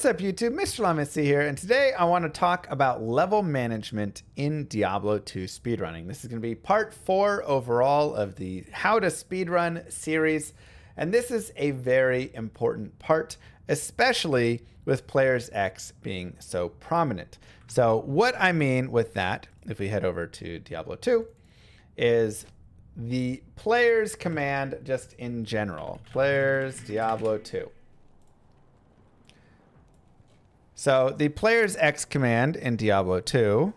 What's up, YouTube? Mr. Lamitsi here, and today I want to talk about level management in Diablo 2 speedrunning. This is going to be part 4 overall of the How to Speedrun series, and this is a very important part, especially with Players X being so prominent. So what I mean with that, if we head over to Diablo 2, is the players command just in general. Players Diablo 2. So the players X command in Diablo 2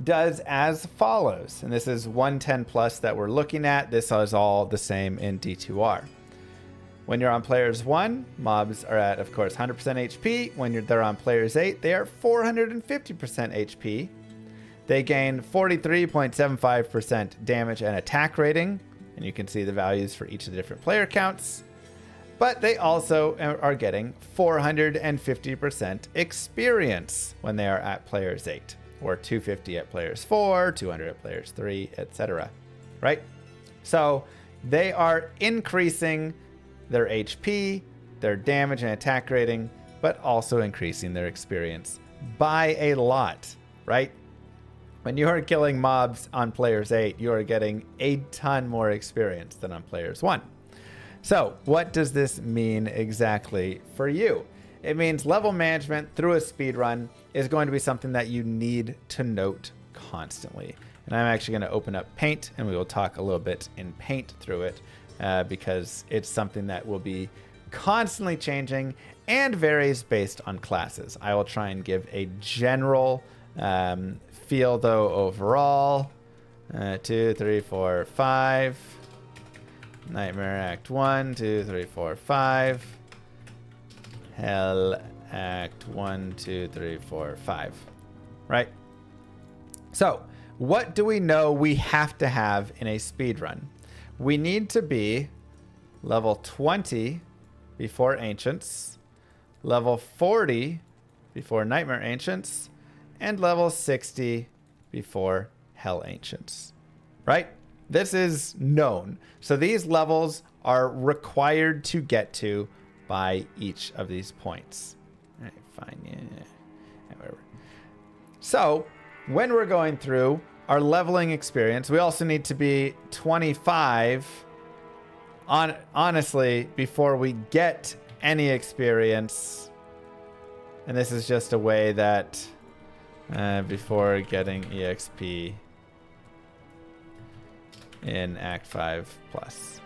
does as follows. And this is 110 plus that we're looking at. This is all the same in D2R. When you're on players 1, mobs are at, of course, 100% HP. When they're on players 8, they are 450% HP. They gain 43.75% damage and attack rating. And you can see the values for each of the different player counts. But they also are getting 450% experience when they are at players 8, or 250 at players 4, 200 at players 3, etc. Right? So they are increasing their HP, their damage and attack rating, but also increasing their experience by a lot, right? When you are killing mobs on players 8, you are getting a ton more experience than on players 1. So what does this mean exactly for you? It means level management through a speedrun is going to be something that you need to note constantly. And I'm actually going to open up Paint, and we will talk a little bit in Paint through it because it's something that will be constantly changing and varies based on classes. I will try and give a general feel, though, overall. 2, 3, 4, 5. Nightmare Act 1, 2, 3, 4, 5. Hell Act 1, 2, 3, 4, 5. Right? So, what do we know we have to have in a speedrun? We need to be level 20 before Ancients, level 40 before Nightmare Ancients, and level 60 before Hell Ancients. Right? This is known. So these levels are required to get to by each of these points. All right, fine. Yeah. Whatever. So when we're going through our leveling experience, we also need to be 25 honestly before we get any experience. And this is just a way that before getting EXP in Act 5 plus.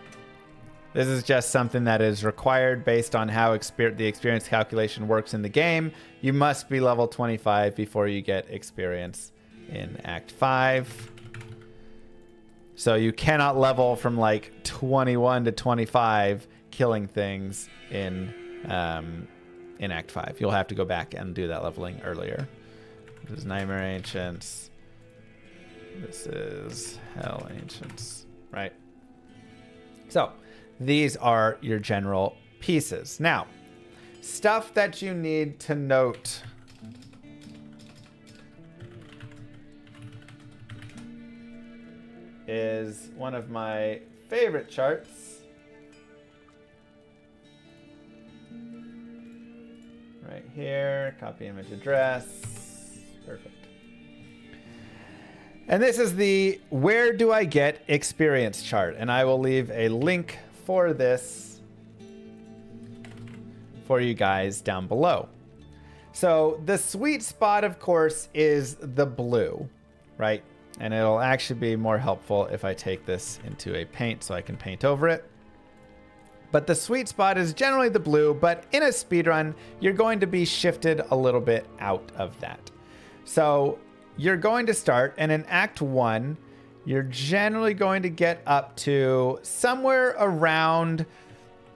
This is just something that is required based on how the experience calculation works in the game. You must be level 25 before you get experience in Act 5. So you cannot level from like 21 to 25 killing things in Act 5. You'll have to go back and do that leveling earlier. This is Nightmare Ancients. This is Hell Ancients, right? So these are your general pieces. Now, stuff that you need to note. Is one of my favorite charts. Right here, copy image address. Perfect. And this is the where do I get experience chart. And I will leave a link for this for you guys down below. So the sweet spot, of course, is the blue, right? And it'll actually be more helpful if I take this into a paint so I can paint over it. But the sweet spot is generally the blue, but in a speedrun, you're going to be shifted a little bit out of that. So you're going to start, and in Act 1, you're generally going to get up to somewhere around,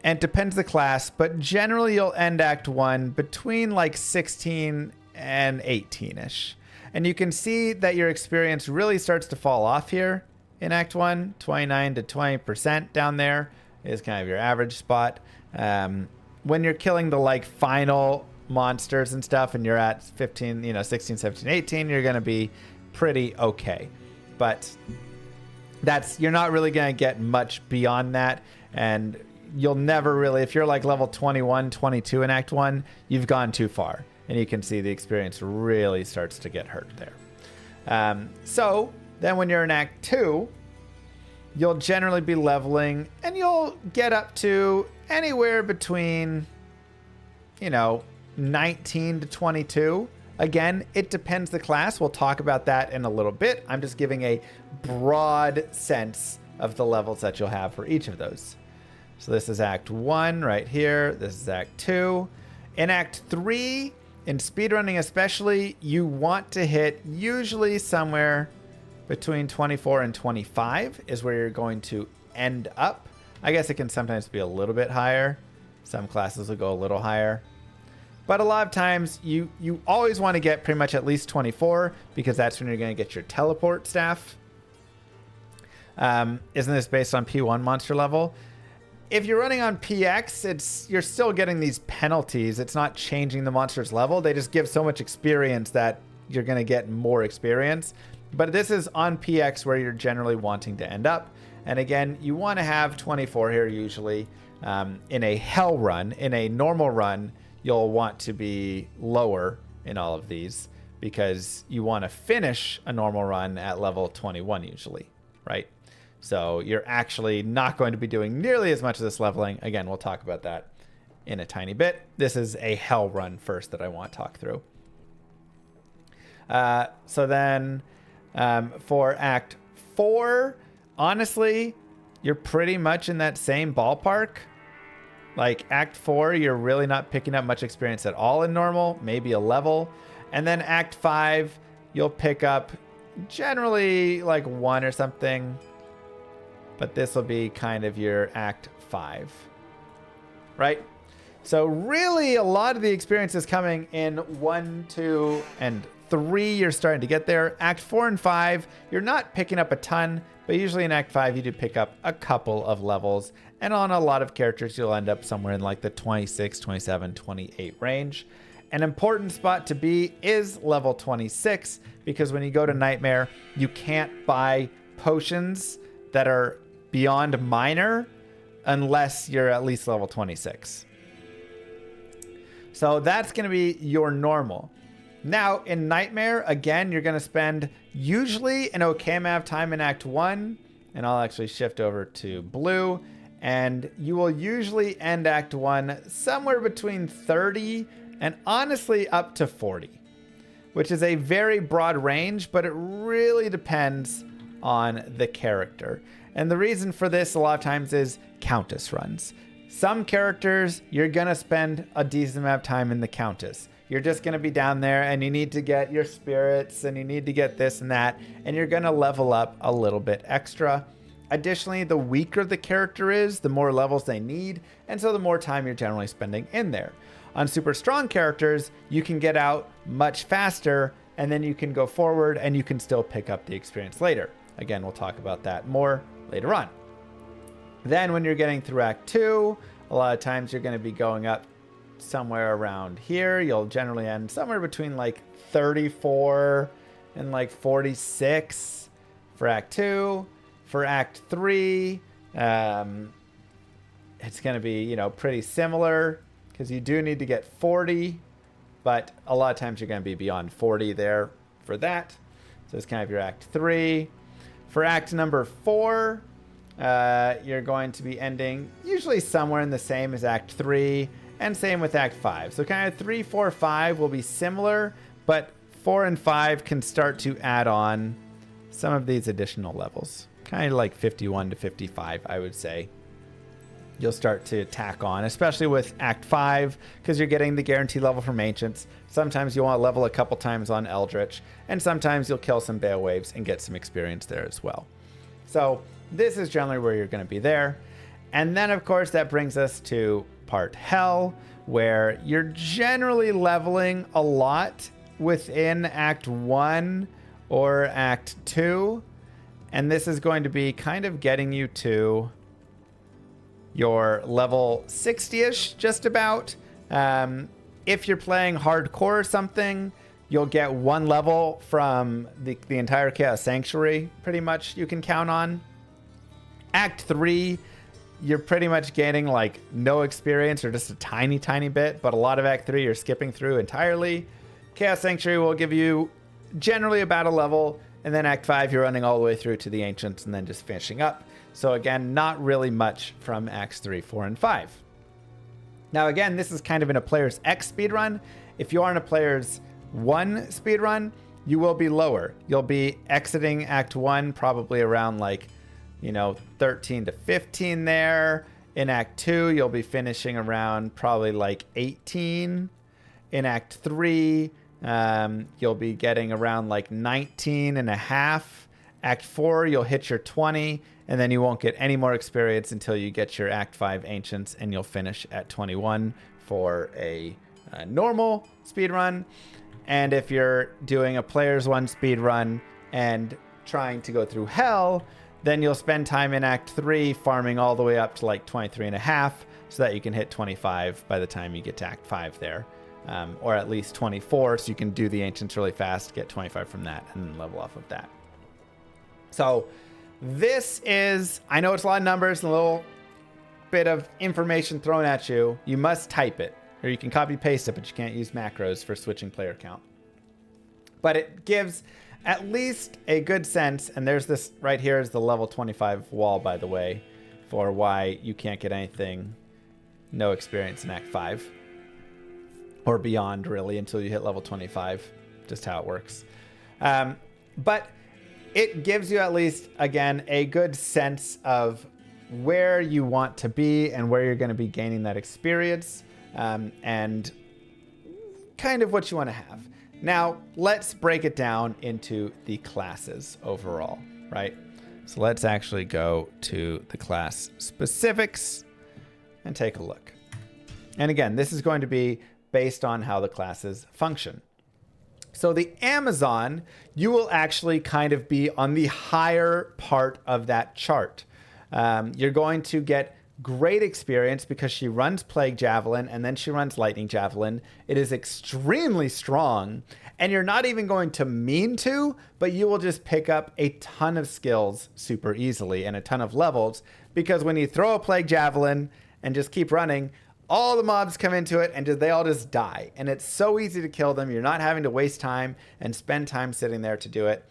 and it depends the class, but generally you'll end Act 1 between like 16 and 18-ish. And you can see that your experience really starts to fall off here in Act 1. 29 to 20% down there is kind of your average spot. When you're killing the like final monsters and stuff and you're at 15, 16, 17, 18, you're going to be pretty okay. But you're not really going to get much beyond that. And you'll never really, if you're like level 21, 22 in Act 1, you've gone too far. And you can see the experience really starts to get hurt there. So then when you're in Act 2, you'll generally be leveling and you'll get up to anywhere between, 19 to 22. Again, it depends the class. We'll talk about that in a little bit. I'm just giving a broad sense of the levels that you'll have for each of those. So this is Act 1 right here. This is Act 2. In Act 3, in speedrunning especially, you want to hit usually somewhere between 24 and 25 is where you're going to end up. I guess it can sometimes be a little bit higher. Some classes will go a little higher. But a lot of times you always want to get pretty much at least 24 because that's when you're going to get your teleport staff. Isn't this based on P1 monster level? If you're running on PX, you're still getting these penalties. It's not changing the monster's level. They just give so much experience that you're going to get more experience. But this is on PX where you're generally wanting to end up. And again, you want to have 24 here usually. In a hell run, in a normal run, you'll want to be lower in all of these because you want to finish a normal run at level 21 usually, right? So you're actually not going to be doing nearly as much of this leveling. Again, we'll talk about that in a tiny bit. This is a hell run first that I want to talk through. So then for Act 4, honestly, you're pretty much in that same ballpark. Like Act 4, you're really not picking up much experience at all in normal, maybe a level. And then Act 5, you'll pick up generally like 1 or something. But this will be kind of your Act 5, right? So really a lot of the experience is coming in 1, 2, and 3. You're starting to get there. Act 4 and 5, you're not picking up a ton, but usually in Act 5, you do pick up a couple of levels. And on a lot of characters, you'll end up somewhere in like the 26, 27, 28 range. An important spot to be is level 26, because when you go to Nightmare, you can't buy potions that are beyond minor unless you're at least level 26. So that's going to be your normal. Now, in Nightmare, again, you're going to spend usually an okay amount of time in Act 1, and I'll actually shift over to blue, and you will usually end Act 1 somewhere between 30 and honestly up to 40, which is a very broad range, but it really depends on the character. And the reason for this a lot of times is Countess runs. Some characters, you're going to spend a decent amount of time in the Countess. You're just going to be down there and you need to get your spirits and you need to get this and that, and you're going to level up a little bit extra. Additionally, the weaker the character is, the more levels they need, and so the more time you're generally spending in there. On super strong characters, you can get out much faster, and then you can go forward and you can still pick up the experience later. Again, we'll talk about that more later on. Then when you're getting through Act 2, a lot of times you're going to be going up somewhere around here. You'll generally end somewhere between like 34 and like 46 for Act 2. For Act 3, it's going to be, pretty similar because you do need to get 40, but a lot of times you're going to be beyond 40 there for that. So it's kind of your Act 3. For Act number 4, you're going to be ending usually somewhere in the same as Act 3, and same with Act 5. So kind of 3, 4, 5 will be similar, but 4 and 5 can start to add on some of these additional levels. Kind of like 51 to 55, I would say. You'll start to tack on, especially with Act 5, because you're getting the guaranteed level from Ancients. Sometimes you'll want to level a couple times on Eldritch, and sometimes you'll kill some Bale Waves and get some experience there as well. So this is generally where you're going to be there. And then, of course, that brings us to part Hell, where you're generally leveling a lot within Act 1 or Act 2. And this is going to be kind of getting you to your level 60-ish, just about. If you're playing hardcore or something, you'll get 1 level from the entire Chaos Sanctuary, pretty much, you can count on. Act 3, you're pretty much gaining like no experience or just a tiny, tiny bit, but a lot of Act 3 you're skipping through entirely. Chaos Sanctuary will give you generally about a level, and then Act 5 you're running all the way through to the Ancients and then just finishing up. So again, not really much from Acts 3, 4, and 5. Now again, this is kind of in a Player's X speedrun. If you are in a Player's 1 speedrun, you will be lower. You'll be exiting Act 1 probably around like, 13 to 15 there. In Act 2, you'll be finishing around probably like 18. In Act 3, you'll be getting around like 19 and a half. Act 4, you'll hit your 20, and then you won't get any more experience until you get your Act 5 Ancients, and you'll finish at 21 for a normal speedrun. And if you're doing a Player's 1 speedrun and trying to go through Hell, then you'll spend time in Act 3 farming all the way up to like 23 and a half so that you can hit 25 by the time you get to Act 5 there. Or at least 24, so you can do the Ancients really fast, get 25 from that, and then level off of that. So this is, I know it's a lot of numbers and a little bit of information thrown at you. You must type it, or you can copy paste it, but you can't use macros for switching player count. But it gives at least a good sense, and there's this right here is the level 25 wall, by the way, for why you can't get anything, no experience in Act 5. Or beyond, really, until you hit level 25. Just how it works. But it gives you at least, again, a good sense of where you want to be and where you're going to be gaining that experience. And kind of what you want to have. Now, let's break it down into the classes overall, right? So let's actually go to the class specifics and take a look. And again, this is going to be based on how the classes function. So the Amazon, you will actually kind of be on the higher part of that chart. You're going to get great experience because she runs Plague Javelin and then she runs Lightning Javelin. It is extremely strong, and you're not even going to mean to, but you will just pick up a ton of skills super easily and a ton of levels, because when you throw a Plague Javelin and just keep running, all the mobs come into it and they all just die. And it's so easy to kill them. You're not having to waste time and spend time sitting there to do it.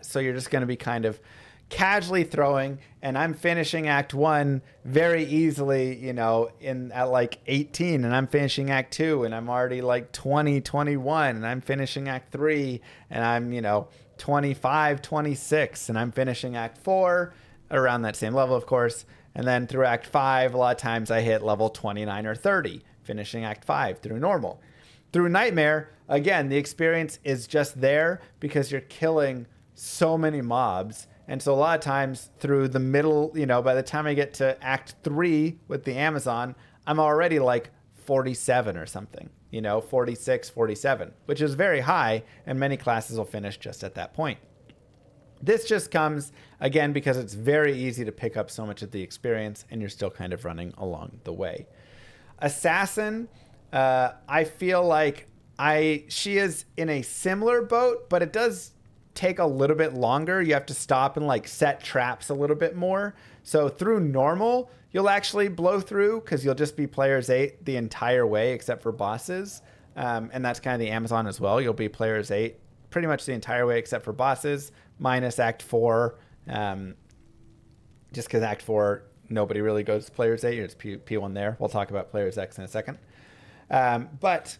So you're just going to be kind of casually throwing. And I'm finishing Act 1 very easily, at like 18. And I'm finishing Act 2 and I'm already like 20, 21. And I'm finishing Act 3 and I'm, 25, 26. And I'm finishing Act 4 around that same level, of course. And then through Act 5, a lot of times I hit level 29 or 30, finishing Act 5 through normal. Through Nightmare, again, the experience is just there because you're killing so many mobs. And so a lot of times through the middle, by the time I get to Act 3 with the Amazon, I'm already like 47 or something, 46, 47, which is very high, and many classes will finish just at that point. This just comes, again, because it's very easy to pick up so much of the experience and you're still kind of running along the way. Assassin, I feel like she is in a similar boat, but it does take a little bit longer. You have to stop and like set traps a little bit more. So through normal, you'll actually blow through because you'll just be players 8 the entire way except for bosses. And that's kind of the Amazon as well. You'll be players 8 pretty much the entire way except for bosses, minus Act 4, just because Act 4, nobody really goes to Players 8. It's P1 there. We'll talk about Players X in a second. But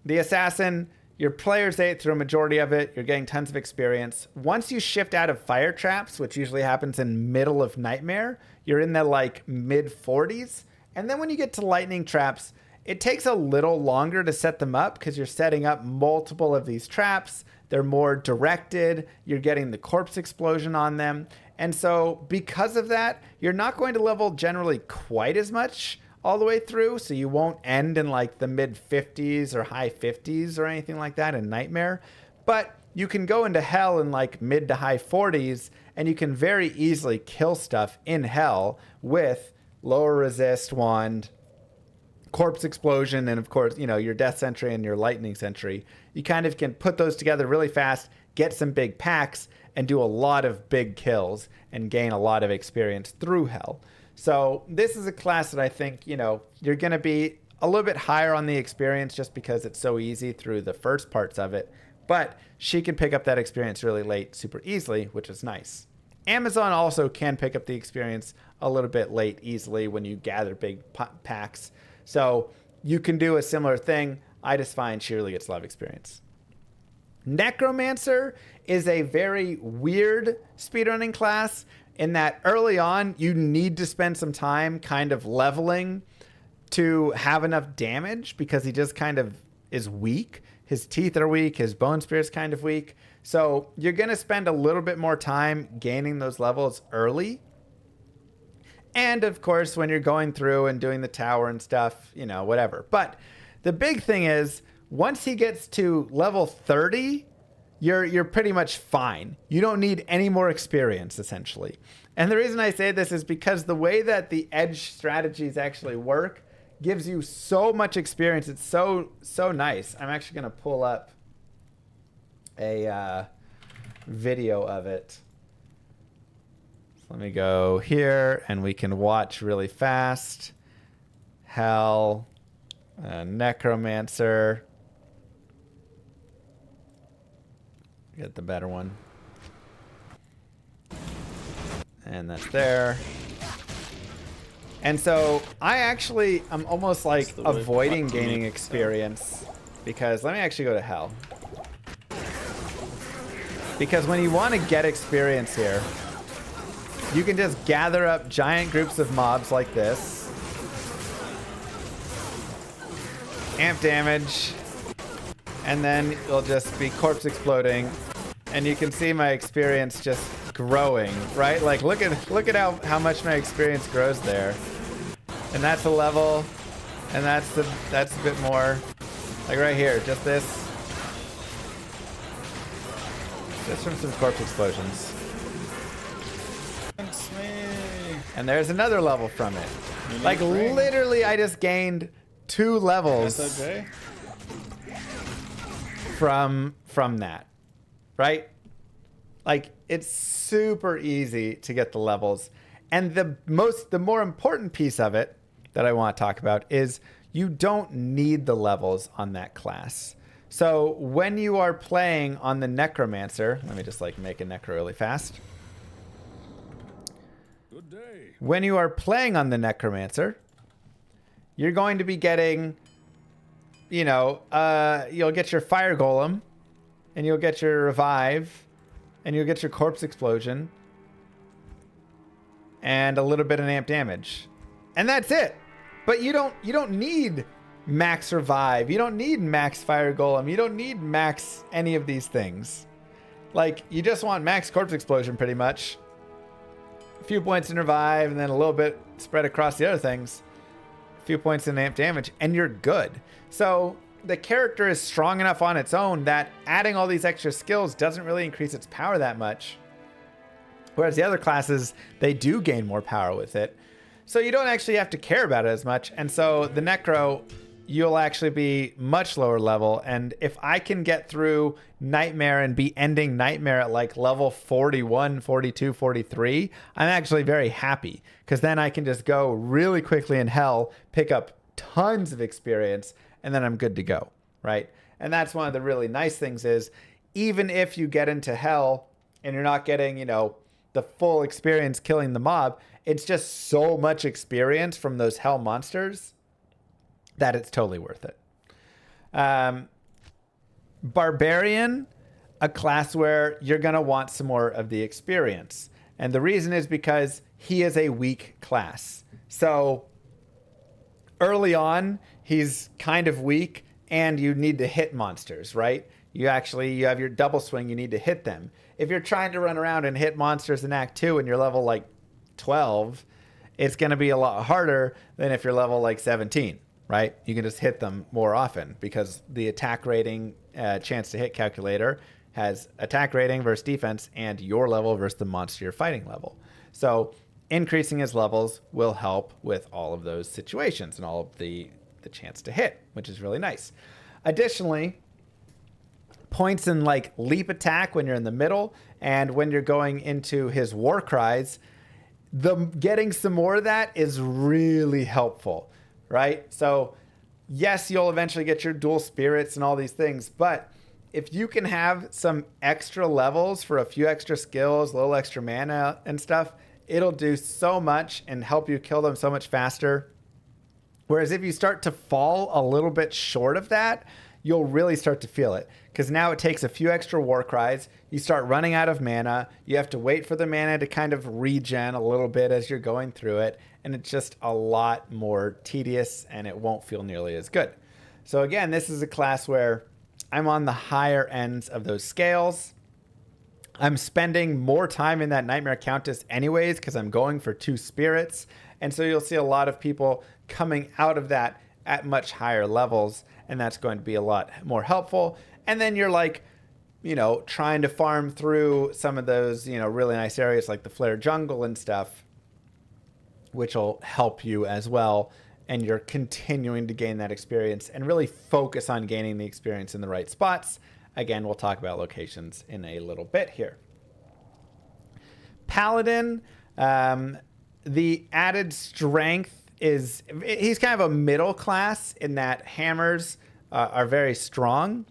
the Assassin, you're Players 8 through a majority of it. You're getting tons of experience. Once you shift out of Fire Traps, which usually happens in middle of Nightmare, you're in the like mid-40s. And then when you get to Lightning Traps, it takes a little longer to set them up because you're setting up multiple of these traps. They're more directed. You're getting the corpse explosion on them. And so because of that, you're not going to level generally quite as much all the way through. So you won't end in like the mid 50s or high 50s or anything like that in Nightmare. But you can go into Hell in like mid to high 40s, and you can very easily kill stuff in Hell with lower resist wand, corpse explosion, and of course, your death sentry and your lightning sentry. You kind of can put those together really fast, get some big packs, and do a lot of big kills and gain a lot of experience through Hell. So this is a class that I think, you know, you're going to be a little bit higher on the experience just because it's so easy through the first parts of it. But she can pick up that experience really late super easily, which is nice. Amazon also can pick up the experience a little bit late easily when you gather big packs. So you can do a similar thing. I just find she really gets a lot of experience. Necromancer is a very weird speedrunning class in that early on, you need to spend some time kind of leveling to have enough damage because he just kind of is weak. His teeth are weak. His bone spear's kind of weak. So you're going to spend a little bit more time gaining those levels early. And of course, when you're going through and doing the tower and stuff, you know, whatever. But the big thing is, once he gets to level 30, you're pretty much fine. You don't need any more experience, essentially. And the reason I say this is because the way that the edge strategies actually work gives you so much experience. It's so nice. I'm actually going to pull up a video of it. So let me go here, and we can watch really fast. Hell, Necromancer. Get the better one. And that's there. And so I actually am almost like avoiding gaining experience because let me actually go to hell. Because when you want to get experience here, you can just gather up giant groups of mobs like this. Amp damage. And then it'll just be corpse exploding. And you can see my experience just growing, right? Like look at how much my experience grows there. And that's a level. And that's a bit more. Like right here, just this. Just from some corpse explosions. Thanks, me. And there's another level from it. Like literally I just gained 2 levels. SOJ? From that, right? Like it's super easy to get the levels, and the more important piece of it that I want to talk about is you don't need the levels on that class. So when you are playing on the Necromancer, let me just like make a Necro really fast. Good day. When you are playing on the Necromancer, you're going to be getting, you know, you'll get your Fire Golem, and you'll get your Revive, and you'll get your Corpse Explosion, and a little bit of amp damage. And that's it. But you don't need max Revive. You don't need max Fire Golem. You don't need max any of these things. Like, you just want max Corpse Explosion, pretty much. A few points in Revive, and then a little bit spread across the other things. A few points in amp damage, and you're good. So the character is strong enough on its own that adding all these extra skills doesn't really increase its power that much. Whereas the other classes, they do gain more power with it. So you don't actually have to care about it as much. And so the Necro, you'll actually be much lower level. And if I can get through Nightmare and be ending Nightmare at like level 41, 42, 43, I'm actually very happy. Because then I can just go really quickly in Hell, pick up tons of experience, and then I'm good to go, right? And that's one of the really nice things is, even if you get into Hell and you're not getting, you know, the full experience killing the mob, it's just so much experience from those Hell monsters that it's totally worth it. Barbarian, a class where you're going to want some more of the experience. And the reason is because he is a weak class. So early on, he's kind of weak, and you need to hit monsters, right? You have your double swing, you need to hit them. If you're trying to run around and hit monsters in Act 2 and you're level like 12, it's going to be a lot harder than if you're level like 17, right? You can just hit them more often because the attack rating chance to hit calculator has attack rating versus defense and your level versus the monster you're fighting level. So increasing his levels will help with all of those situations and all of the chance to hit, which is really nice. Additionally, points in like leap attack when you're in the middle and when you're going into his war cries, getting some more of that is really helpful, right? So yes, you'll eventually get your dual spirits and all these things, but if you can have some extra levels for a few extra skills, a little extra mana and stuff, it'll do so much and help you kill them so much faster. Whereas if you start to fall a little bit short of that, you'll really start to feel it. Because now it takes a few extra war cries. You start running out of mana. You have to wait for the mana to kind of regen a little bit as you're going through it. And it's just a lot more tedious and it won't feel nearly as good. So again, this is a class where I'm on the higher ends of those scales. I'm spending more time in that Nightmare Countess anyways because I'm going for 2 spirits. And so you'll see a lot of people coming out of that at much higher levels, and that's going to be a lot more helpful. And then you're like, you know, trying to farm through some of those, you know, really nice areas like the Flare Jungle and stuff, which will help you as well. And you're continuing to gain that experience and really focus on gaining the experience in the right spots. Again, we'll talk about locations in a little bit here. Paladin, the added strength is, he's kind of a middle class in that hammers are very strong.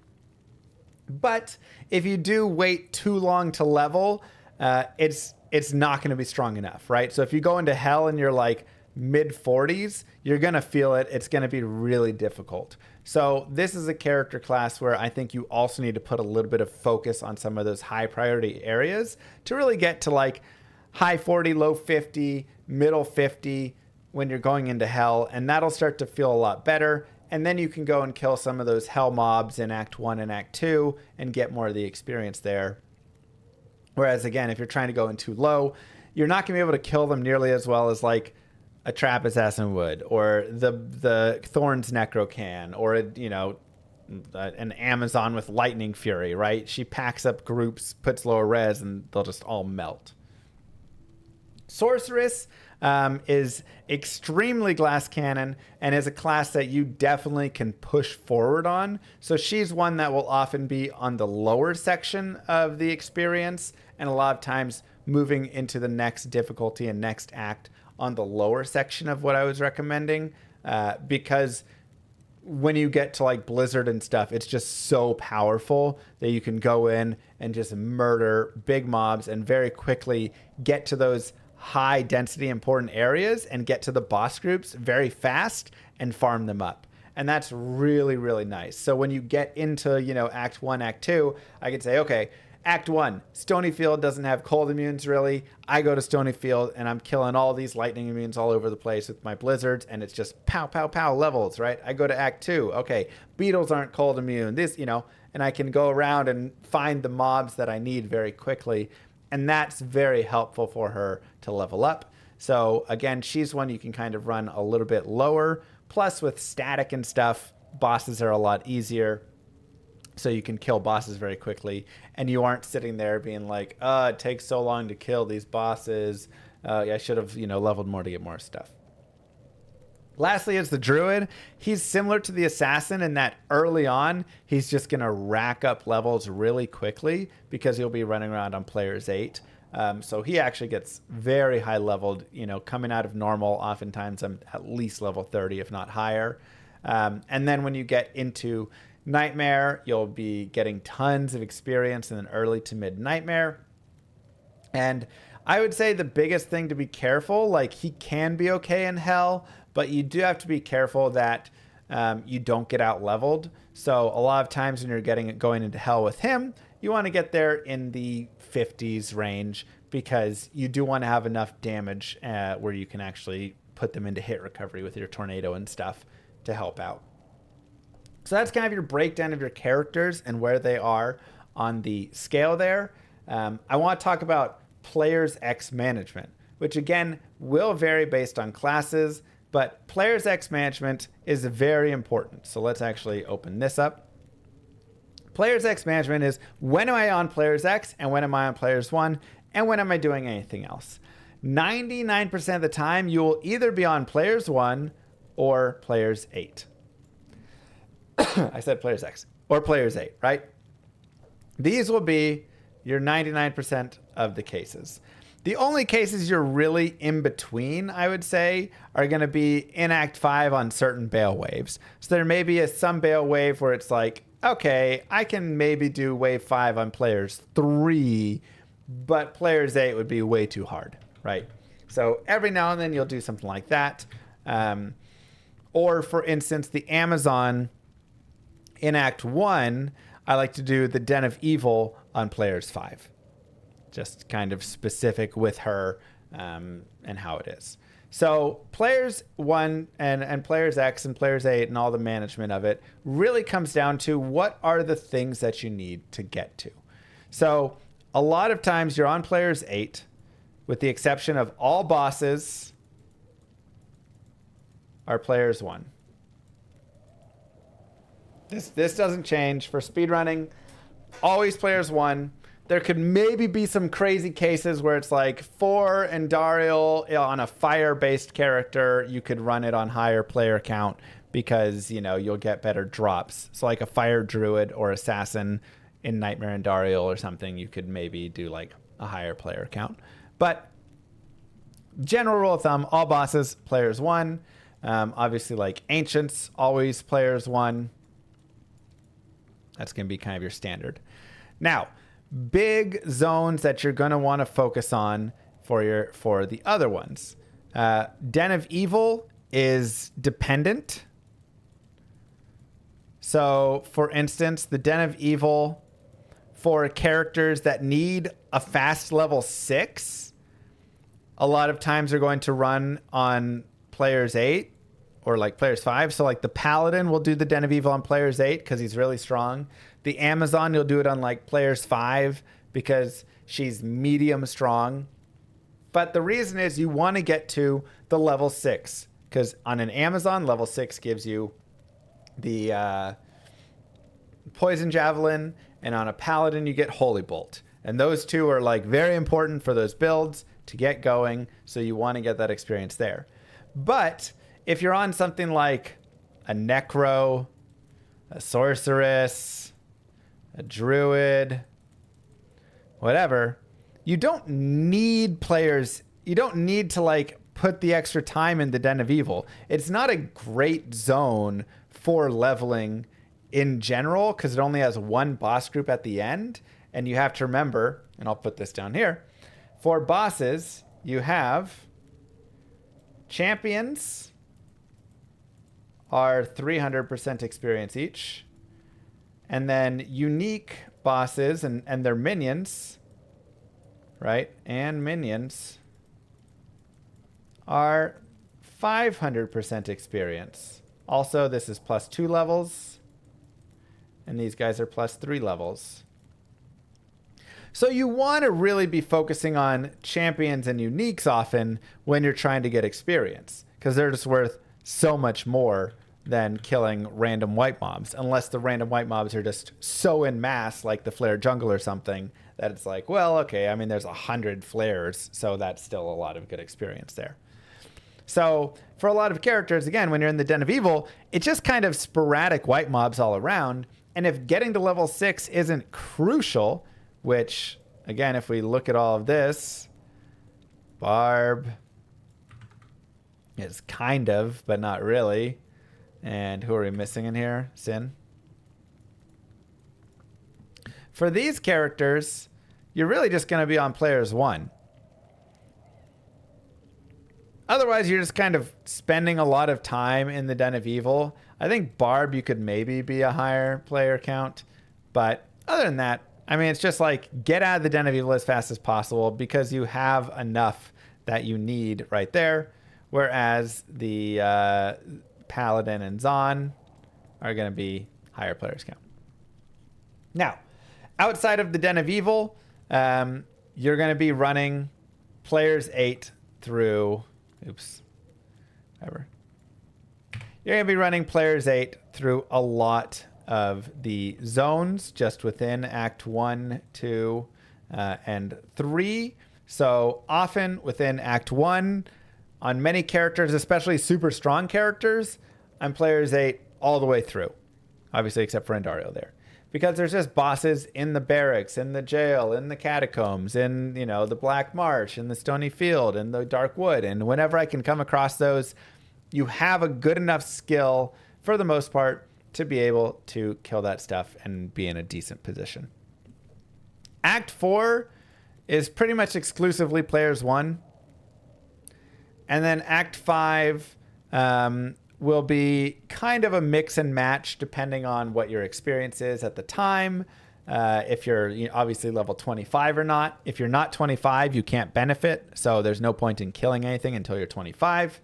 But if you do wait too long to level, it's not going to be strong enough, right? So if you go into hell and you're like mid 40s, you're going to feel it. It's going to be really difficult. So this is a character class where I think you also need to put a little bit of focus on some of those high priority areas to really get to like high 40, low 50, middle 50 when you're going into hell. And that'll start to feel a lot better. And then you can go and kill some of those hell mobs in Act 1 and Act 2 and get more of the experience there. Whereas, again, if you're trying to go in too low, you're not going to be able to kill them nearly as well as, like, a Trap Assassin would, or the Thorns Necro can, or, an Amazon with Lightning Fury, right? She packs up groups, puts lower res, and they'll just all melt. Sorceress is extremely glass cannon and is a class that you definitely can push forward on. So she's one that will often be on the lower section of the experience, and a lot of times moving into the next difficulty and next act on the lower section of what I was recommending, because when you get to like Blizzard and stuff, it's just so powerful that you can go in and just murder big mobs and very quickly get to those high density important areas and get to the boss groups very fast and farm them up. And that's really, really nice. So when you get into, Act 1, Act 2, I could say, okay, Act 1, Stonyfield doesn't have cold immunes really. I go to Stonyfield and I'm killing all these lightning immunes all over the place with my blizzards, and it's just pow, pow, pow levels, right? I go to Act 2, okay, beetles aren't cold immune, and I can go around and find the mobs that I need very quickly. And that's very helpful for her to level up. So again, she's one you can kind of run a little bit lower. Plus with static and stuff, bosses are a lot easier. So you can kill bosses very quickly. And you aren't sitting there being like, it takes so long to kill these bosses. I should have, leveled more to get more stuff. Lastly is the Druid. He's similar to the Assassin in that early on, he's just going to rack up levels really quickly because he'll be running around on players 8. So he actually gets very high leveled, coming out of normal. Oftentimes I'm at least level 30, if not higher. And then when you get into Nightmare, you'll be getting tons of experience in an early to mid Nightmare. And I would say the biggest thing to be careful, like he can be okay in Hell, but you do have to be careful that you don't get out leveled. So a lot of times when you're going into Hell with him, you want to get there in the 50s range because you do want to have enough damage where you can actually put them into hit recovery with your tornado and stuff to help out. So that's kind of your breakdown of your characters and where they are on the scale there. I want to talk about Players X management, which again will vary based on classes, but Players X management is very important. So let's actually open this up. Players X management is when am I on Players X and when am I on Players 1 and when am I doing anything else. 99% of the time you will either be on Players 1 or Players 8. I said Players X or Players 8, right? These will be your 99% of the cases. The only cases you're really in between, I would say, are going to be in Act 5 on certain Bale waves. So there may be some Bale wave where it's like, okay, I can maybe do wave 5 on players 3, but players 8 would be way too hard, right? So every now and then you'll do something like that. Or, for instance, the Amazon in Act 1, I like to do the Den of Evil on players 5. Just kind of specific with her and how it is. So players 1 and players X and players 8 and all the management of it really comes down to what are the things that you need to get to. So a lot of times you're on players 8, with the exception of all bosses are players 1. This doesn't change for speedrunning. Always players 1. There could maybe be some crazy cases where it's like for Andariel on a fire-based character, you could run it on higher player count because, you know, you'll get better drops. So like a fire druid or assassin in Nightmare Andariel or something, you could maybe do like a higher player count. But general rule of thumb, all bosses, players 1. Obviously, like Ancients, always players 1. That's going to be kind of your standard. Now, big zones that you're going to want to focus on for the other ones. Den of Evil is dependent. So, for instance, the Den of Evil for characters that need a fast level 6, a lot of times are going to run on players 8 or like players 5. So like the Paladin will do the Den of Evil on players 8 because he's really strong. The Amazon, you'll do it on like players 5 because she's medium strong. But the reason is you want to get to the level 6 because on an Amazon, level 6 gives you the Poison Javelin, and on a Paladin, you get Holy Bolt. And those two are like very important for those builds to get going. So you want to get that experience there. But if you're on something like a Necro, a Sorceress, a Druid, whatever, you don't need players. You don't need to like put the extra time in the Den of Evil. It's not a great zone for leveling in general because it only has one boss group at the end. And you have to remember, and I'll put this down here, for bosses, you have champions are 300% experience each. And then unique bosses and their minions, right? And minions are 500% experience. Also, this is plus 2 levels. And these guys are plus 3 levels. So you want to really be focusing on champions and uniques often when you're trying to get experience. Because they're just worth so much more than killing random white mobs. Unless the random white mobs are just so in mass, like the Flare Jungle or something, that it's like, well, okay, I mean, there's 100 flares, so that's still a lot of good experience there. So for a lot of characters, again, when you're in the Den of Evil, it's just kind of sporadic white mobs all around. And if getting to level 6 isn't crucial, which, again, if we look at all of this, Barb is kind of, but not really. And who are we missing in here? Sin. For these characters, you're really just going to be on players 1. Otherwise, you're just kind of spending a lot of time in the Den of Evil. I think Barb, you could maybe be a higher player count. But other than that, I mean, it's just like get out of the Den of Evil as fast as possible because you have enough that you need right there. Whereas the Paladin and Zon are going to be higher players count. Now, outside of the Den of Evil, you're going to be running players 8 through... Oops. Whatever. You're going to be running players 8 through a lot of the zones just within Act 1, 2, and 3. So often within Act 1, on many characters, especially super strong characters, I'm players 8 all the way through. Obviously, except for Andariel there. because there's just bosses in the barracks, in the jail, in the catacombs, in, you know, the Black Marsh, in the Stony Field, in the Dark Wood. And whenever I can come across those, you have a good enough skill for the most part to be able to kill that stuff and be in a decent position. Act 4 is pretty much exclusively players 1. And then Act 5 will be kind of a mix and match depending on what your experience is at the time. If you're obviously level 25 or not. If you're not 25, you can't benefit. So there's no point in killing anything until you're 25.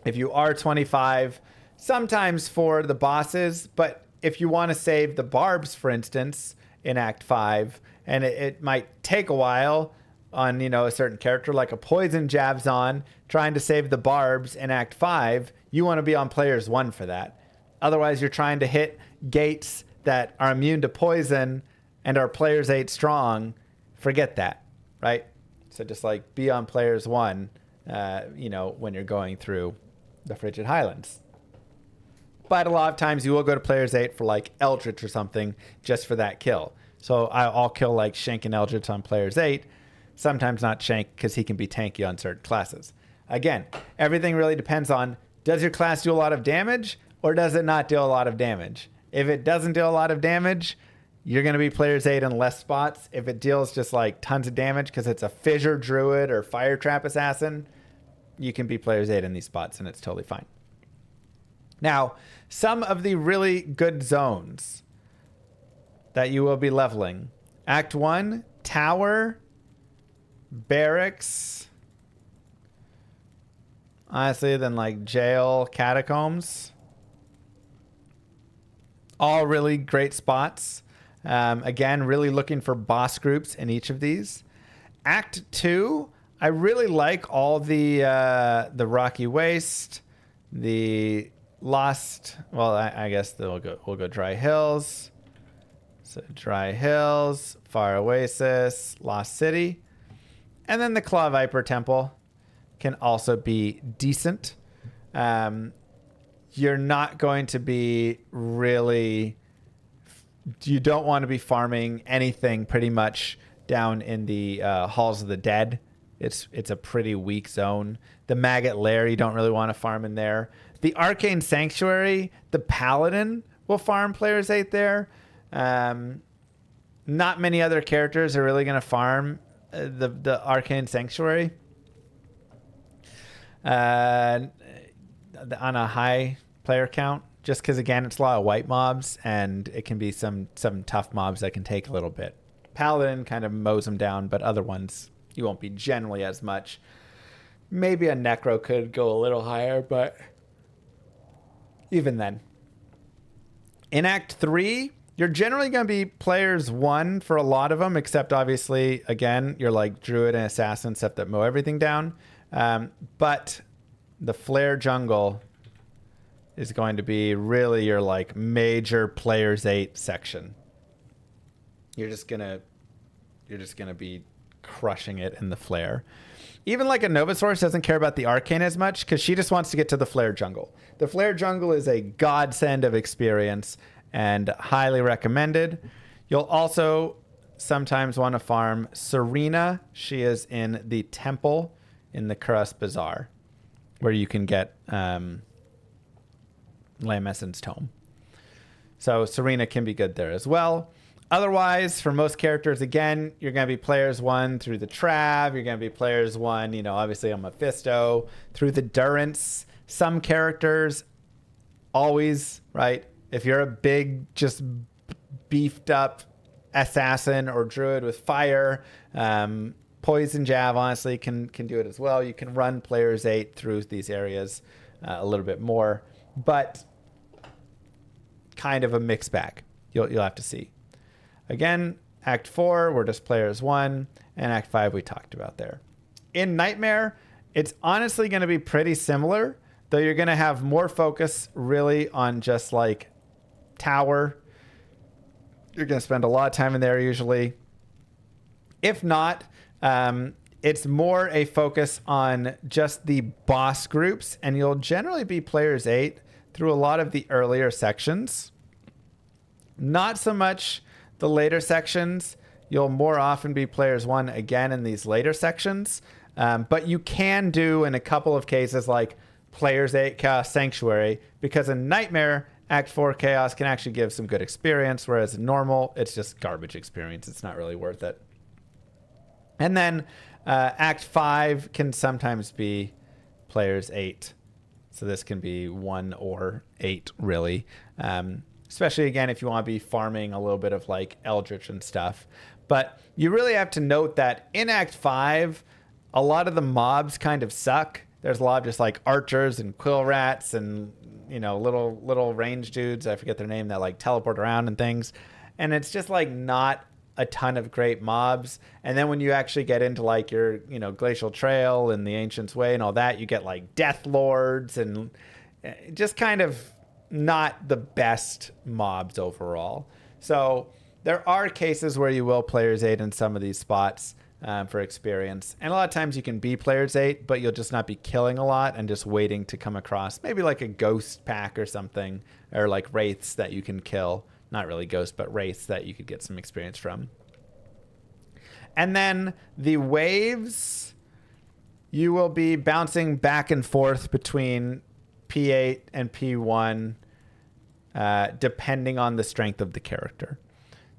If you are 25, sometimes for the bosses, but if you want to save the barbs, for instance, in Act 5, and it might take a while on, you know, a certain character, like a poison jabs on, trying to save the barbs in Act 5, you want to be on players 1 for that. Otherwise, you're trying to hit gates that are immune to poison and are players 8 strong. Forget that, right? So just like be on players 1, you know, when you're going through the Frigid Highlands. But a lot of times you will go to players 8 for like Eldritch or something just for that kill. So I'll kill like Shank and Eldritch on players 8. Sometimes not Shank because he can be tanky on certain classes. Again, everything really depends on, does your class do a lot of damage or does it not do a lot of damage? If it doesn't do a lot of damage, you're going to be players 8 in less spots. If it deals just like tons of damage because it's a Fissure Druid or Fire Trap Assassin, you can be players 8 in these spots and it's totally fine. Now, some of the really good zones that you will be leveling. Act 1, Tower, Barracks, honestly, then like Jail, Catacombs. All really great spots. Again, really looking for boss groups in each of these. Act 2, I really like all the Rocky Waste, the Lost. Well, I guess we'll go Dry Hills. So Dry Hills, Far Oasis, Lost City, and then the Claw Viper Temple can also be decent. You're not going to be really. You don't want to be farming anything pretty much down in the Halls of the Dead. It's a pretty weak zone. The Maggot Lair, you don't really want to farm in there. The Arcane Sanctuary, the Paladin will farm players 8 there. Not many other characters are really going to farm the Arcane Sanctuary on a high player count. Just because, again, it's a lot of white mobs, and it can be some tough mobs that can take a little bit. Paladin kind of mows them down, but other ones, you won't be generally as much. Maybe a Necro could go a little higher, but even then. In Act 3, you're generally going to be players 1 for a lot of them, except obviously, again, you're like Druid and Assassin, stuff that mow everything down. But the Flare Jungle is going to be really your like major players 8 section. You're just gonna be crushing it in the Flare. Even like a Novasaurus doesn't care about the Arcane as much because she just wants to get to the Flare Jungle. The Flare Jungle is a godsend of experience and highly recommended. You'll also sometimes want to farm Serena. She is in the temple in the Kuras Bazaar, where you can get Lameson's Tome. So Serena can be good there as well. Otherwise, for most characters, again, you're going to be players 1 through the Trav. You're going to be players 1, obviously on Mephisto, through the Durance. Some characters, always, right? If you're a big, just beefed up assassin or druid with fire, Poison Jab, honestly, can do it as well. You can run players 8 through these areas a little bit more, but kind of a mixed bag. You'll have to see. Again, Act 4, we're just players 1, and Act 5 we talked about there. In Nightmare, it's honestly going to be pretty similar, though you're going to have more focus really on just like Tower. You're going to spend a lot of time in there usually. If not, it's more a focus on just the boss groups, and you'll generally be players 8 through a lot of the earlier sections. Not so much the later sections. You'll more often be players 1 again in these later sections. But you can do in a couple of cases like players 8 Chaos Sanctuary, because in Nightmare, Act 4 Chaos can actually give some good experience, whereas in normal, it's just garbage experience. It's not really worth it. And then Act 5 can sometimes be players 8. So this can be 1 or 8, really. Especially, again, if you want to be farming a little bit of like Eldritch and stuff. But you really have to note that in Act 5, a lot of the mobs kind of suck. There's a lot of just like archers and quill rats and, you know, little range dudes. I forget their name, that like teleport around and things. And it's just like not a ton of great mobs. And then when you actually get into like your, you know, Glacial Trail and the Ancient's Way and all that, you get like Death Lords and just kind of not the best mobs overall. So there are cases where you will players 8 in some of these spots for experience. And a lot of times you can be players 8, but you'll just not be killing a lot and just waiting to come across maybe like a ghost pack or something, or like wraiths that you can kill. Not really ghosts, but wraiths that you could get some experience from. And then the waves, you will be bouncing back and forth between P8 and P1 depending on the strength of the character.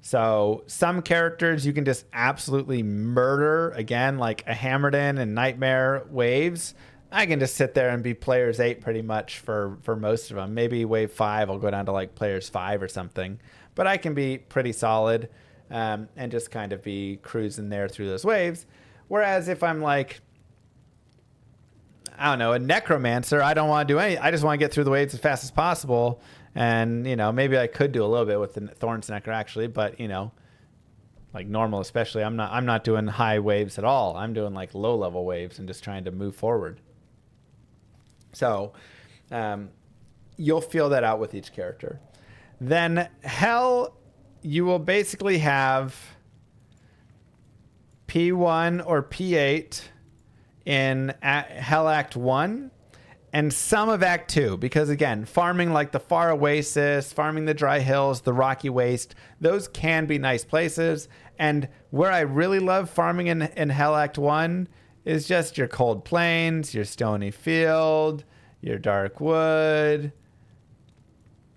So some characters you can just absolutely murder, again, like a Hammerden and Nightmare waves. I can just sit there and be players 8 pretty much for most of them. Maybe wave 5 I'll go down to like players 5 or something. But I can be pretty solid and just kind of be cruising there through those waves. Whereas if I'm like, I don't know, a Necromancer, I don't want to do any. I just want to get through the waves as fast as possible. And, you know, maybe I could do a little bit with the Thorns Necker actually, but, you know, like normal especially, I'm not doing high waves at all. I'm doing like low level waves and just trying to move forward. So you'll feel that out with each character. Then Hell, you will basically have P1 or P8 in Hell Act 1 and some of Act 2, because again, farming like the Far Oasis, farming the Dry Hills, the Rocky Waste, those can be nice places. And where I really love farming in Hell Act 1 is just your Cold Plains, your Stony Field, your Dark Wood,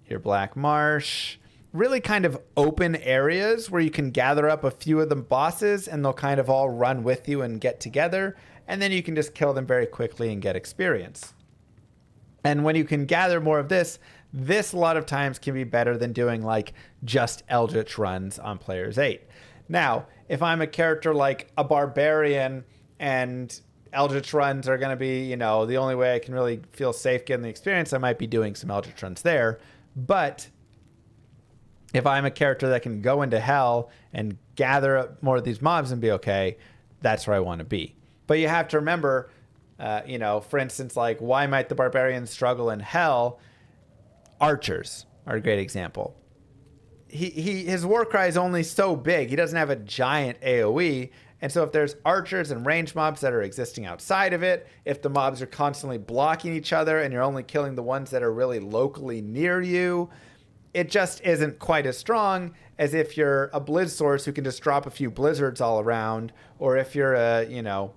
your Black Marsh. Really kind of open areas where you can gather up a few of the bosses and they'll kind of all run with you and get together. And then you can just kill them very quickly and get experience. And when you can gather more of this a lot of times can be better than doing like just Eldritch runs on players 8. Now, if I'm a character like a Barbarian and Eldritch runs are going to be, you know, the only way I can really feel safe getting the experience, I might be doing some Eldritch runs there. But if I'm a character that can go into Hell and gather up more of these mobs and be okay, that's where I want to be. But you have to remember, you know, for instance, like why might the Barbarians struggle in Hell? Archers are a great example. His war cry is only so big. He doesn't have a giant AoE. And so if there's archers and range mobs that are existing outside of it, if the mobs are constantly blocking each other and you're only killing the ones that are really locally near you, it just isn't quite as strong as if you're a Blizz source who can just drop a few blizzards all around, or if you're a, you know,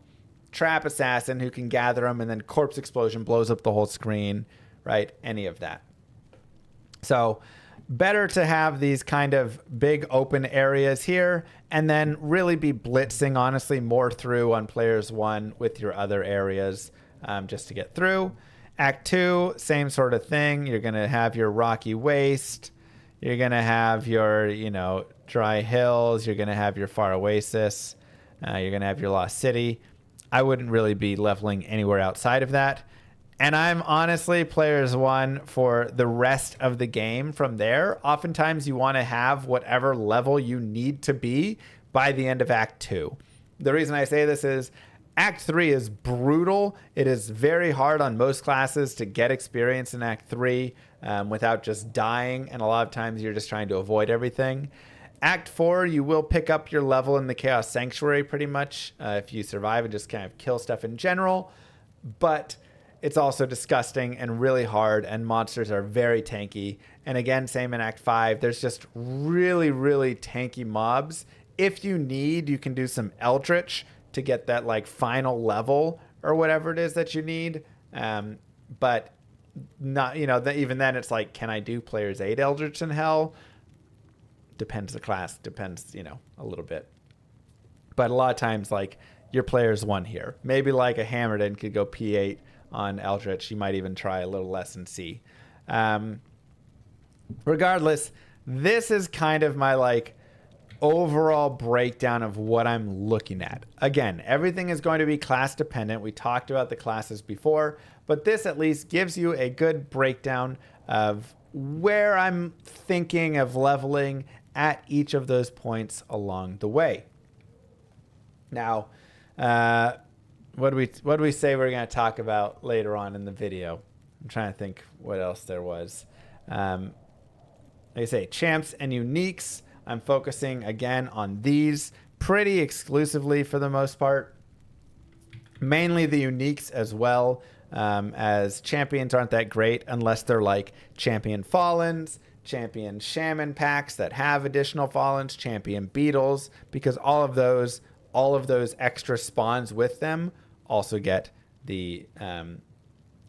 trap assassin who can gather them and then corpse explosion blows up the whole screen, right? Any of that. So better to have these kind of big open areas here and then really be blitzing, honestly, more through on players 1 with your other areas just to get through. Act 2, same sort of thing. You're going to have your Rocky Waste. You're going to have your, you know, Dry Hills. You're going to have your Far Oasis. You're going to have your Lost City. I wouldn't really be leveling anywhere outside of that. And I'm honestly players 1 for the rest of the game from there. Oftentimes you want to have whatever level you need to be by the end of Act 2. The reason I say this is Act 3 is brutal. It is very hard on most classes to get experience in Act 3 without just dying. And a lot of times you're just trying to avoid everything. Act 4, you will pick up your level in the Chaos Sanctuary pretty much if you survive and just kind of kill stuff in general. But it's also disgusting and really hard, and monsters are very tanky. And again, same in Act 5. There's just really, really tanky mobs. If you need, you can do some Eldritch to get that like final level or whatever it is that you need. But not, even then it's like, can I do players 8 Eldritch in Hell? Depends the class, depends, a little bit. But a lot of times, like, your player's 1 here. Maybe like a Hammerden could go P8 on Eldritch. You might even try a little less and see. Regardless, this is kind of my like overall breakdown of what I'm looking at. Again, everything is going to be class dependent. We talked about the classes before, but this at least gives you a good breakdown of where I'm thinking of leveling at each of those points along the way. Now, what do we say we're going to talk about later on in the video? I'm trying to think what else there was. Like I say, champs and uniques. I'm focusing again on these pretty exclusively for the most part. Mainly the uniques as well, as champions aren't that great unless they're like champion fallens, champion shaman packs that have additional fallens, champion beetles, because all of those extra spawns with them also get the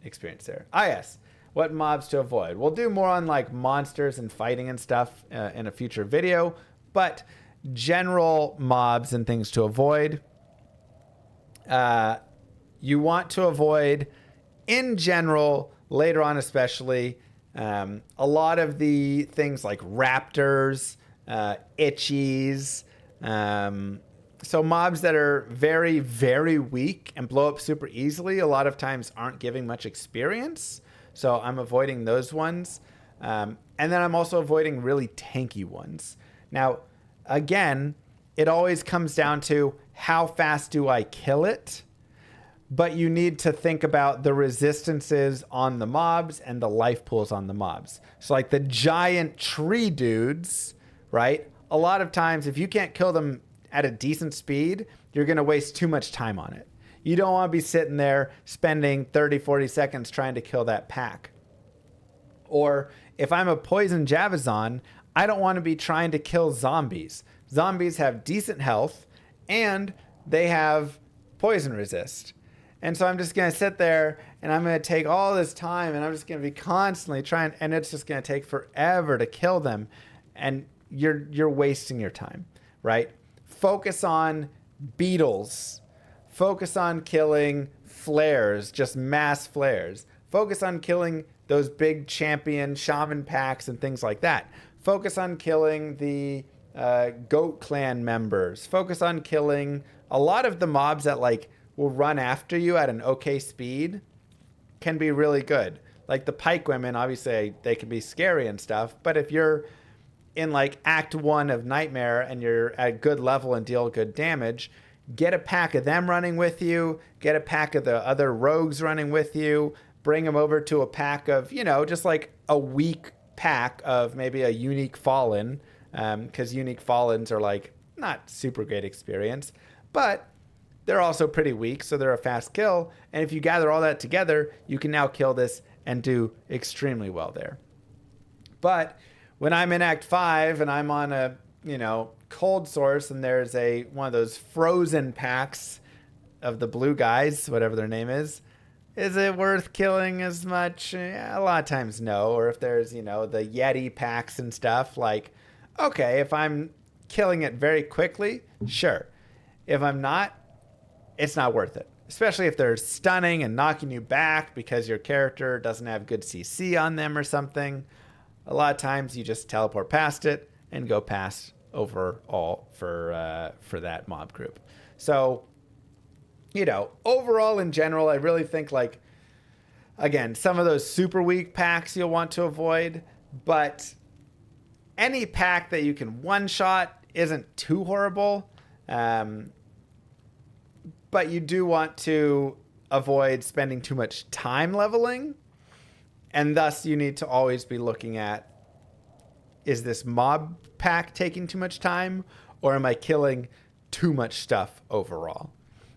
experience there. Yes. What mobs to avoid? We'll do more on like monsters and fighting and stuff in a future video, but general mobs and things to avoid. You want to avoid, in general, later on especially, a lot of the things like raptors, itchies, so mobs that are very, very weak and blow up super easily, a lot of times aren't giving much experience. So I'm avoiding those ones. And then I'm also avoiding really tanky ones. Now, again, it always comes down to how fast do I kill it? But you need to think about the resistances on the mobs and the life pools on the mobs. So like the giant tree dudes, right? A lot of times, if you can't kill them at a decent speed, you're going to waste too much time on it. You don't want to be sitting there spending 30, 40 seconds trying to kill that pack. Or if I'm a poison Javazon, I don't want to be trying to kill zombies. Zombies have decent health and they have poison resist. And so I'm just going to sit there and I'm going to take all this time and I'm just going to be constantly trying, and it's just going to take forever to kill them. And you're wasting your time, right? Focus on beetles. Focus on killing flares, just mass flares. Focus on killing those big champion shaman packs and things like that. Focus on killing the goat clan members. Focus on killing a lot of the mobs that like will run after you at an okay speed can be really good. Like the pike women, obviously they can be scary and stuff, but if you're in like Act 1 of Nightmare and you're at a good level and deal good damage, get a pack of them running with you, get a pack of the other rogues running with you, bring them over to a pack of, just like a weak pack of maybe a unique fallen, because unique fallens are like not super great experience, but they're also pretty weak, so they're a fast kill. And if you gather all that together, you can now kill this and do extremely well there. But when I'm in Act 5 and I'm on a, cold source and there's one of those frozen packs of the blue guys, whatever their name is it worth killing as much? A lot of times no. Or if there's, the Yeti packs and stuff, like, okay, if I'm killing it very quickly, sure. If I'm not, it's not worth it. Especially if they're stunning and knocking you back because your character doesn't have good CC on them or something. A lot of times you just teleport past it and go past overall for that mob group. So, overall in general, I really think like, again, some of those super weak packs you'll want to avoid, but any pack that you can one-shot isn't too horrible. But you do want to avoid spending too much time leveling. And thus you need to always be looking at, is this mob pack taking too much time, or am I killing too much stuff overall?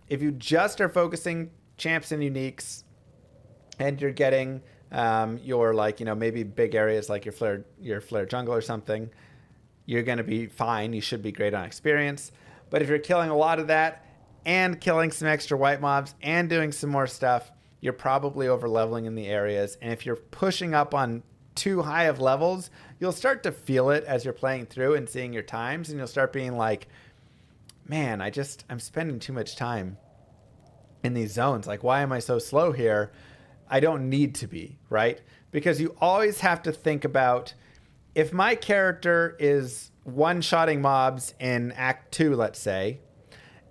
If you just are focusing champs and uniques, and you're getting your, like, maybe big areas like your flare jungle or something, you're going to be fine. You should be great on experience. But if you're killing a lot of that and killing some extra white mobs and doing some more stuff, you're probably over leveling in the areas. And if you're pushing up on too high of levels, you'll start to feel it as you're playing through and seeing your times, and you'll start being like, man, I'm spending too much time in these zones. Like, why am I so slow here? I don't need to be, right? Because you always have to think about, if my character is one-shotting mobs in Act 2, let's say,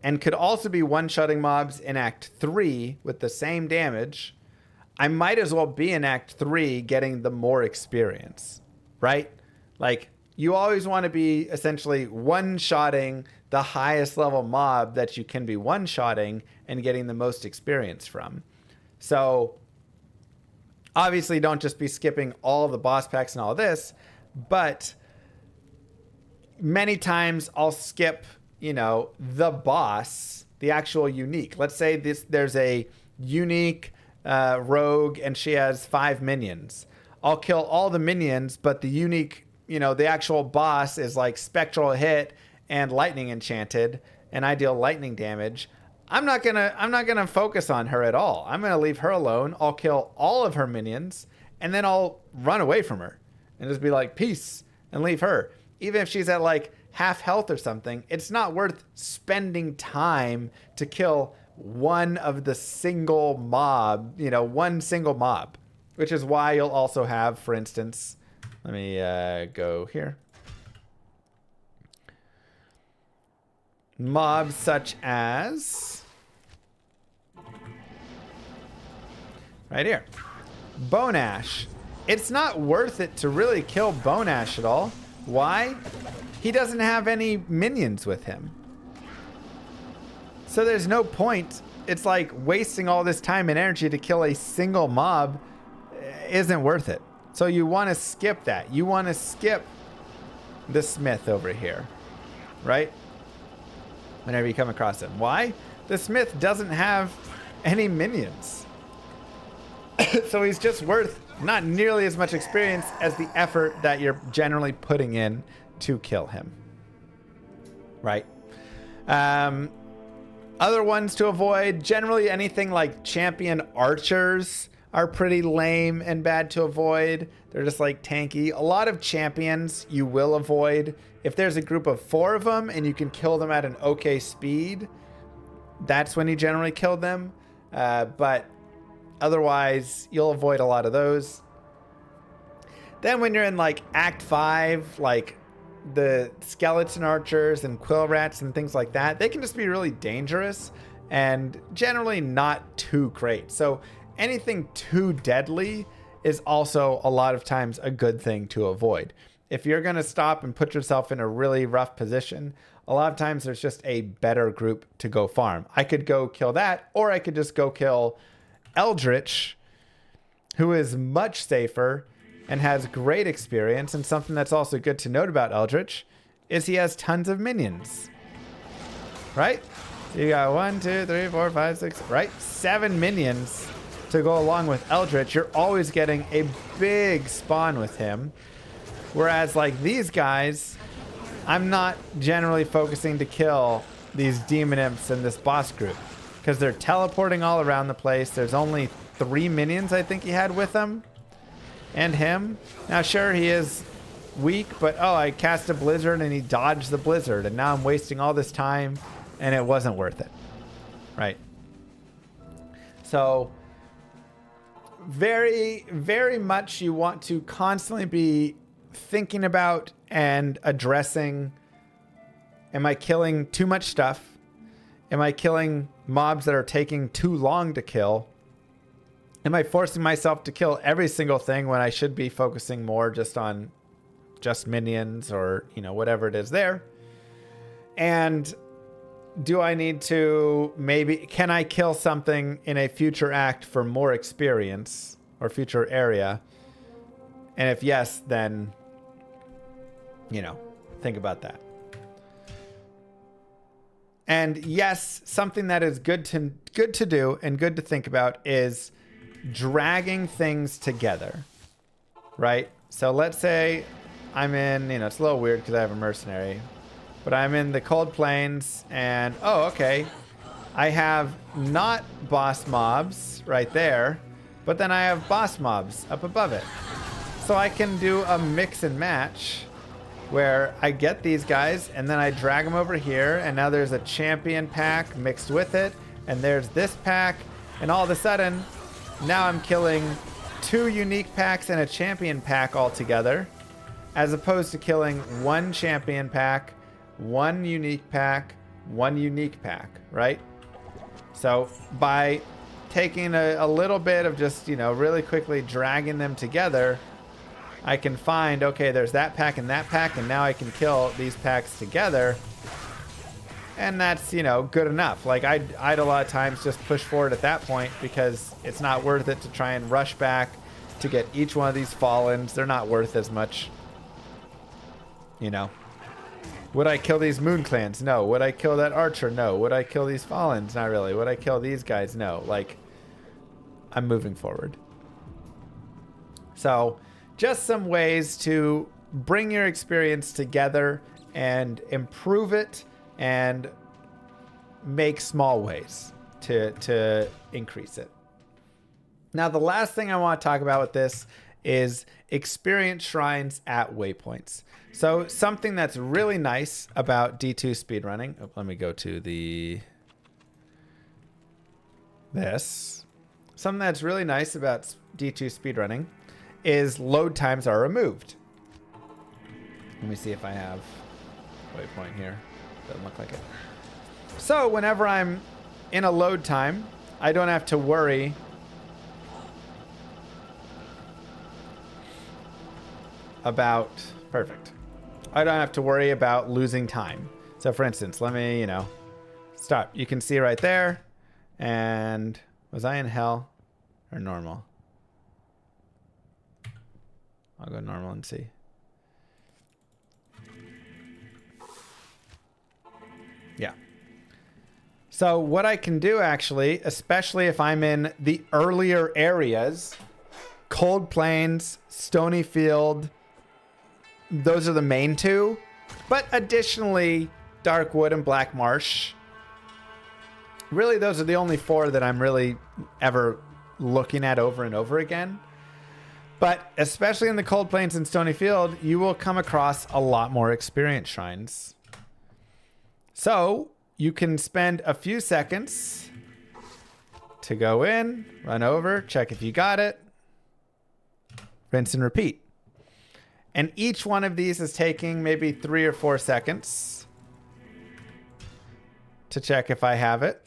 and could also be one-shotting mobs in Act 3 with the same damage, I might as well be in Act 3 getting the more experience, right? Like, you always want to be essentially one-shotting the highest level mob that you can be one-shotting and getting the most experience from. So, obviously, don't just be skipping all the boss packs and all of this, but many times I'll skip, the boss, the actual unique. Let's say there's a unique rogue and she has 5 minions. I'll kill all the minions, but the unique, the actual boss is like spectral hit and lightning enchanted, and I deal lightning damage. I'm not gonna focus on her at all. I'm gonna leave her alone. I'll kill all of her minions, and then I'll run away from her and just be like, peace, and leave her. Even if she's at like half health or something, it's not worth spending time to kill one single mob, which is why you'll also have, for instance, let me go here. Mobs such as, right here, Bone Ash. It's not worth it to really kill Bone Ash at all. Why? He doesn't have any minions with him. So there's no point. It's like wasting all this time and energy to kill a single mob isn't worth it. So you want to skip that. You want to skip the Smith over here, right? Whenever you come across him. Why? The Smith doesn't have any minions. So he's just worth not nearly as much experience as the effort that you're generally putting in to kill him. Right? Other ones to avoid, generally anything like champion archers are pretty lame and bad to avoid. They're just like tanky. A lot of champions you will avoid. If there's a group of 4 of them and you can kill them at an okay speed, that's when you generally kill them. But otherwise, you'll avoid a lot of those. Then when you're in like Act 5, like the skeleton archers and quill rats and things like that, they can just be really dangerous and generally not too great. So anything too deadly is also a lot of times a good thing to avoid. If you're going to stop and put yourself in a really rough position, a lot of times there's just a better group to go farm. I could go kill that, or I could just go kill Eldritch, who is much safer and has great experience. And something that's also good to note about Eldritch is he has tons of minions, right? So you got 1, 2, 3, 4, 5, 6, right? 7 minions to go along with Eldritch. You're always getting a big spawn with him. Whereas like these guys, I'm not generally focusing to kill these demon imps in this boss group because they're teleporting all around the place. There's only 3 minions I think he had with him and him. Now sure, he is weak, but I cast a blizzard and he dodged the blizzard, and now I'm wasting all this time and it wasn't worth it, right? So very, very much you want to constantly be thinking about and addressing, am I killing too much stuff? Am I killing mobs that are taking too long to kill? Am I forcing myself to kill every single thing when I should be focusing more just on just minions or, whatever it is there? And do I need to can I kill something in a future act for more experience or future area? And if yes, then, think about that. And yes, something that is good to do and good to think about is dragging things together, right? So let's say I'm in, it's a little weird because I have a mercenary, but I'm in the cold plains and, oh, okay. I have not boss mobs right there, but then I have boss mobs up above it. So I can do a mix and match where I get these guys and then I drag them over here, and now there's a champion pack mixed with it, and there's this pack, and all of a sudden now I'm killing 2 unique packs and a champion pack all together, as opposed to killing 1 champion pack, 1 unique pack, 1 unique pack, right? So by taking a little bit of just, really quickly dragging them together, I can find, okay, there's that pack, and now I can kill these packs together. And that's, good enough. Like, I'd a lot of times just push forward at that point because it's not worth it to try and rush back to get each one of these Fallens. They're not worth as much, Would I kill these Moon Clans? No. Would I kill that Archer? No. Would I kill these Fallens? Not really. Would I kill these guys? No. Like, I'm moving forward. So, just some ways to bring your experience together and improve it and make small ways to increase it. Now, the last thing I want to talk about with this is experience shrines at waypoints. So something that's really nice about D2 speedrunning. Oh, let me go to this. Something that's really nice about D2 speedrunning is load times are removed. Let me see if I have waypoint here. Doesn't look like it. So whenever I'm in a load time, I don't have to worry about, perfect. I don't have to worry about losing time. So for instance, let me, stop. You can see right there. And was I in hell or normal? I'll go normal and see. Yeah. So what I can do actually, especially if I'm in the earlier areas, Cold Plains, Stony Field, those are the main 2. But additionally, Darkwood and Black Marsh. Really, those are the only 4 that I'm really ever looking at over and over again. But especially in the Cold Plains and Stony Field, you will come across a lot more experience shrines. So you can spend a few seconds to go in, run over, check if you got it, rinse and repeat. And each one of these is taking maybe 3 or 4 seconds to check if I have it.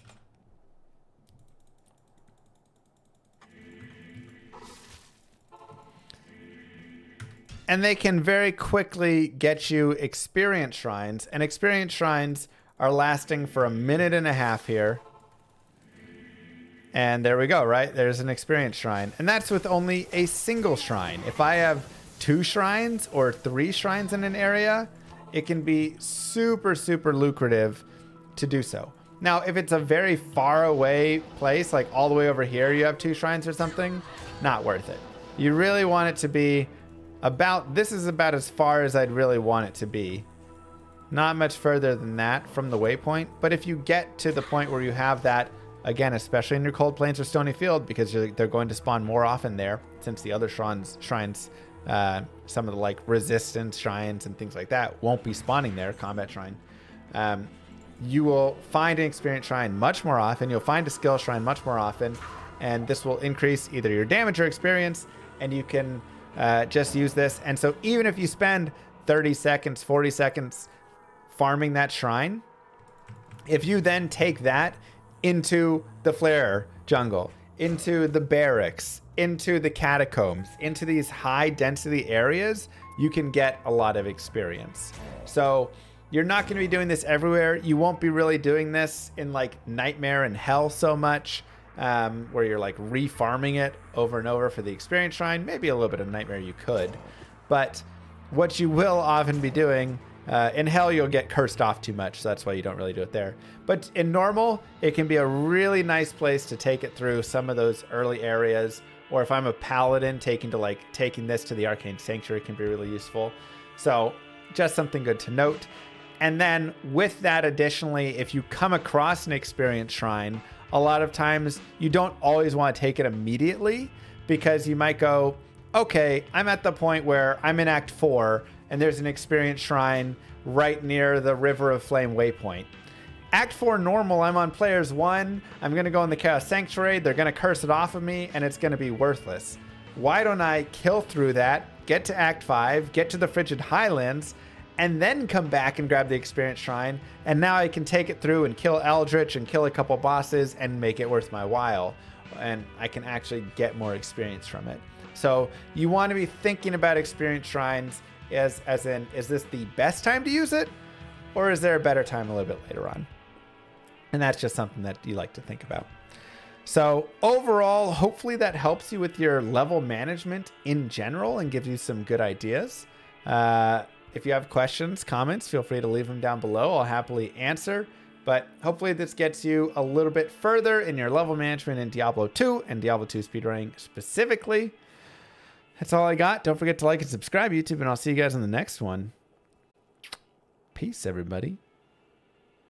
And they can very quickly get you experience shrines. And experience shrines are lasting for 1.5 minutes here. And there we go, right? There's an experience shrine. And that's with only a single shrine. If I have 2 shrines or 3 shrines in an area, it can be super, super lucrative to do so. Now, if it's a very far away place, like all the way over here, you have 2 shrines or something, not worth it. You really want it to be this is about as far as I'd really want it to be. Not much further than that from the waypoint. But if you get to the point where you have that, again, especially in your Cold Plains or Stony Field, because they're going to spawn more often there, since the other shrines, some of the like resistance shrines and things like that won't be spawning there, combat shrine. You will find an experience shrine much more often. You'll find a skill shrine much more often. And this will increase either your damage or experience. And you can just use this. And so even if you spend 30 seconds, 40 seconds farming that shrine, if you then take that into the Flare jungle, into the barracks, into the catacombs, into these high density areas, you can get a lot of experience. So you're not going to be doing this everywhere. You won't be really doing this in like Nightmare and Hell so much, where you're like refarming it over and over for the experience shrine. Maybe a little bit of Nightmare you could. But what you will often be doing In Hell, you'll get cursed off too much, so that's why you don't really do it there. But in Normal, it can be a really nice place to take it through some of those early areas. Or if I'm a Paladin, taking this to the Arcane Sanctuary can be really useful. So just something good to note. And then with that, additionally, if you come across an Experience Shrine, a lot of times you don't always want to take it immediately, because you might go, okay, I'm at the point where I'm in Act 4 and there's an Experience Shrine right near the River of Flame waypoint. Act 4 Normal, I'm on Players 1. I'm going to go in the Chaos Sanctuary. They're going to curse it off of me, and it's going to be worthless. Why don't I kill through that, get to Act 5, get to the Frigid Highlands, and then come back and grab the Experience Shrine, and now I can take it through and kill Eldritch and kill a couple bosses and make it worth my while, and I can actually get more experience from it. So you want to be thinking about Experience Shrines as in, is this the best time to use it, or is there a better time a little bit later on? And that's just something that you like to think about. So overall, hopefully that helps you with your level management in general and gives you some good ideas. If you have questions, comments, feel free to leave them down below. I'll happily answer. But hopefully this gets you a little bit further in your level management in Diablo 2 and Diablo 2 speedrunning specifically. That's all I got. Don't forget to like and subscribe, YouTube, and I'll see you guys in the next one. Peace, everybody.